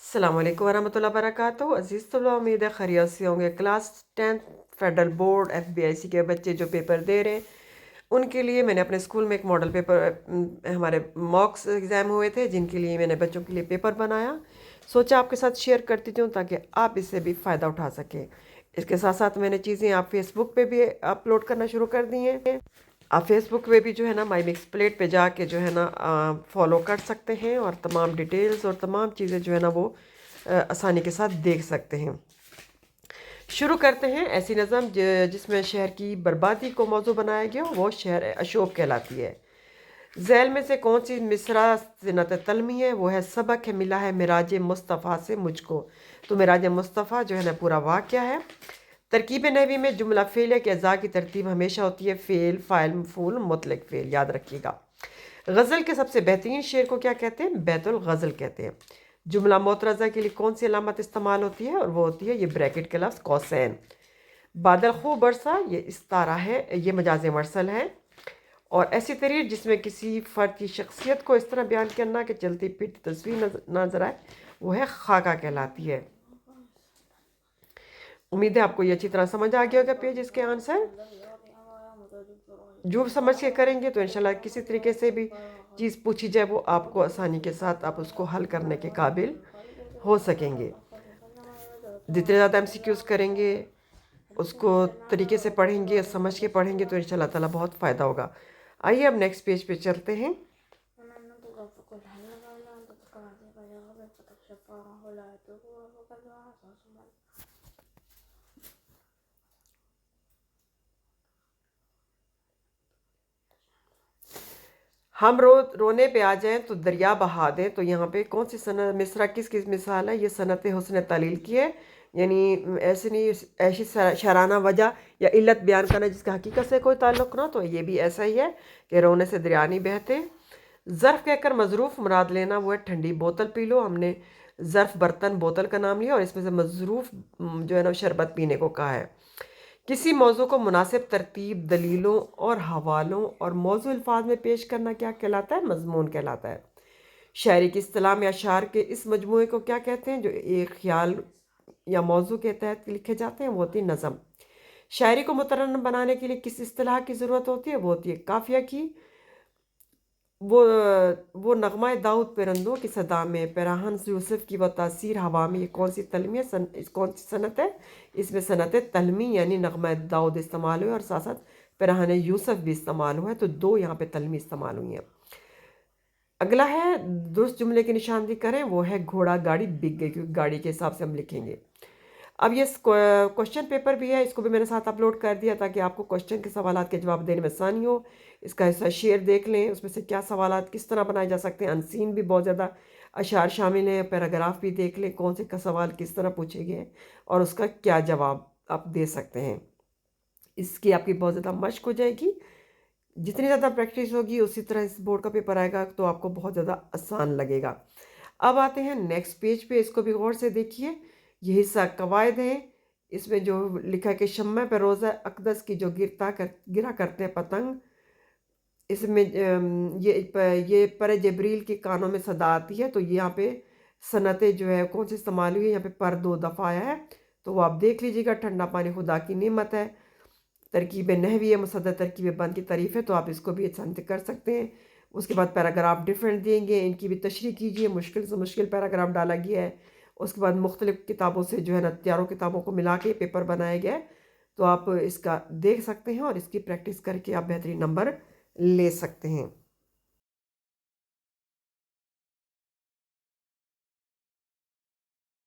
السلام علیکم ورحمۃ اللہ وبرکاتہ۔ عزیز طلباء، امید ہے خیریت سے ہوں گے۔ کلاس 10 فیڈرل بورڈ FBIC کے بچے جو پیپر دے رہے ہیں ان کے لیے میں نے اپنے اسکول میں ایک ماڈل پیپر، ہمارے موکس ایگزام ہوئے تھے جن کے لیے میں نے بچوں کے لیے پیپر بنایا، سوچا آپ کے ساتھ شیئر کرتی ہوں تاکہ آپ اس سے بھی فائدہ اٹھا سکیں۔ اس کے ساتھ ساتھ میں نے چیزیں آپ فیس بک پہ بھی اپلوڈ کرنا شروع کر دی ہیں۔ آپ فیس بک پہ بھی جو ہے نا مائی مکس پلیٹ پہ جا کے جو ہے نا فالو کر سکتے ہیں اور تمام ڈیٹیلز اور تمام چیزیں جو ہے نا وہ آسانی کے ساتھ دیکھ سکتے ہیں۔ شروع کرتے ہیں۔ ایسی نظم جس میں شہر کی بربادی کو موضوع بنایا گیا وہ شہر اشوک کہلاتی ہے۔ ذیل میں سے کون سی مصرع صنعت طلمی ہے؟ وہ ہے سبق ہے ملا ہے معراج مصطفیٰ سے مجھ کو۔ تو معراج مصطفیٰ جو ہے نا پورا واقعہ ہے۔ ترکیب نحوی میں جملہ فعلیہ کے اجزاء کی ترتیب ہمیشہ ہوتی ہے فعل، فاعل، مفعول، مطلق فعل، یاد رکھیے گا۔ غزل کے سب سے بہترین شعر کو کیا کہتے ہیں؟ بیت الغزل کہتے ہیں۔ جملہ معترضہ کے لیے کون سی علامت استعمال ہوتی ہے؟ اور وہ ہوتی ہے یہ بریکٹ کے لفظ قوسین۔ بادل خوب برسا یہ استعارہ ہے، یہ مجاز مرسل ہے۔ اور ایسی تحریر جس میں کسی فرد کی شخصیت کو اس طرح بیان کرنا کہ چلتی پھرتی تصویر نظر آئے وہ ہے خاکہ کہلاتی ہے۔ امید ہے آپ کو یہ اچھی طرح سمجھ آ گیا ہوگا پیج اس کے آنسر۔ جو سمجھ کے کریں گے تو انشاءاللہ کسی طریقے سے بھی چیز پوچھی جائے وہ آپ کو آسانی کے ساتھ آپ اس کو حل کرنے کے قابل ہو سکیں گے۔ جتنے زیادہ MCQs کریں گے اس کو طریقے سے پڑھیں گے، سمجھ کے پڑھیں گے تو انشاءاللہ تعالیٰ بہت فائدہ ہوگا۔ آئیے اب نیکسٹ پیج پہ چلتے ہیں۔ ہم رونے پہ آ جائیں تو دریا بہا دیں، تو یہاں پہ کون سی صنعت مصرع کس مثال ہے؟ یہ صنعت حسن تعلیل کی ہے، یعنی ایسے نہیں ایسی شرانہ وجہ یا علت بیان کرنا جس کا حقیقت سے کوئی تعلق نہ، تو یہ بھی ایسا ہی ہے کہ رونے سے دریا نہیں بہتے۔ ظرف کہہ کر مظروف مراد لینا وہ ہے ٹھنڈی بوتل پی لو۔ ہم نے ظرف برتن بوتل کا نام لیا اور اس میں سے مظروف جو ہے نا شربت پینے کو کہا ہے۔ کسی موضوع کو مناسب ترتیب، دلیلوں اور حوالوں اور موضوع الفاظ میں پیش کرنا کیا کہلاتا ہے؟ مضمون کہلاتا ہے۔ شاعری کی اصطلاح میں اشعار کے اس مجموعے کو کیا کہتے ہیں جو ایک خیال یا موضوع کے تحت لکھے جاتے ہیں؟ وہ ہوتی ہے نظم۔ شاعری کو مترنم بنانے کے لیے کس اصطلاح کی ضرورت ہوتی ہے؟ وہ ہوتی ہے قافیہ کی۔ وہ نغمہ داؤد پرندوں کی صدا میں، پیراہن یوسف کی وہ تاثیر ہوا میں، یہ کون سی تلمی ہے؟ کون سی صنعت ہے؟ اس میں صنعت تلمی یعنی نغمہ داؤد استعمال ہوئے اور ساتھ ساتھ پیراہن یوسف بھی استعمال ہوا ہے، تو دو یہاں پہ تلمی استعمال ہوئی ہیں۔ اگلا ہے درست جملے کی نشاندہی کریں، وہ ہے گھوڑا گاڑی بک گئی، کیونکہ گاڑی کے حساب سے ہم لکھیں گے۔ اب یہ کوشچن پیپر بھی ہے، اس کو بھی میں نے ساتھ اپلوڈ کر دیا تاکہ آپ کو کوشچن کے سوالات کے جواب دینے میں آسانی ہو۔ اس کا حصہ شعر دیکھ لیں، اس میں سے کیا سوالات کس طرح بنائے جا سکتے ہیں۔ انسین بھی بہت زیادہ اشعار شامل ہیں، پیراگراف بھی دیکھ لیں کون سے کا سوال کس طرح پوچھے گئے اور اس کا کیا جواب آپ دے سکتے ہیں۔ اس کی آپ کی بہت زیادہ مشق ہو جائے گی، جتنی زیادہ پریکٹس ہوگی اسی طرح اس بورڈ کا پیپر آئے گا تو آپ کو بہت زیادہ آسان لگے گا۔ اب آتے ہیں نیکسٹ پیج پہ، اس کو بھی غور سے دیکھیے۔ یہ حصہ قواعد ہیں، اس میں جو لکھا ہے کہ شمع پہ روزہ اقدس کی جو گرا کرتے ہیں پتنگ، اس میں یہ پر جبریل کے کانوں میں صدا آتی ہے، تو یہاں پہ صنعتیں جو ہے کون سی استعمال ہوئی ہے؟ یہاں پہ پر 2 دفعہ آیا ہے، تو وہ آپ دیکھ لیجیے گا۔ ٹھنڈا پانی خدا کی نعمت ہے، ترکیب نحوی ہے، مصدر ترکیب بند کی تعریف ہے، تو آپ اس کو بھی آسانی سے کر سکتے ہیں۔ اس کے بعد پیراگراف ڈیفرنٹ دیں گے، ان کی بھی تشریح کیجیے، مشکل سے مشکل پیراگراف ڈالا گیا ہے۔ اس کے بعد مختلف کتابوں سے جو ہے نا تیاروں کتابوں کو ملا کے پیپر بنایا گیا ہے، تو آپ اس کا دیکھ سکتے ہیں اور اس کی پریکٹس کر کے آپ بہترین نمبر لے سکتے ہیں۔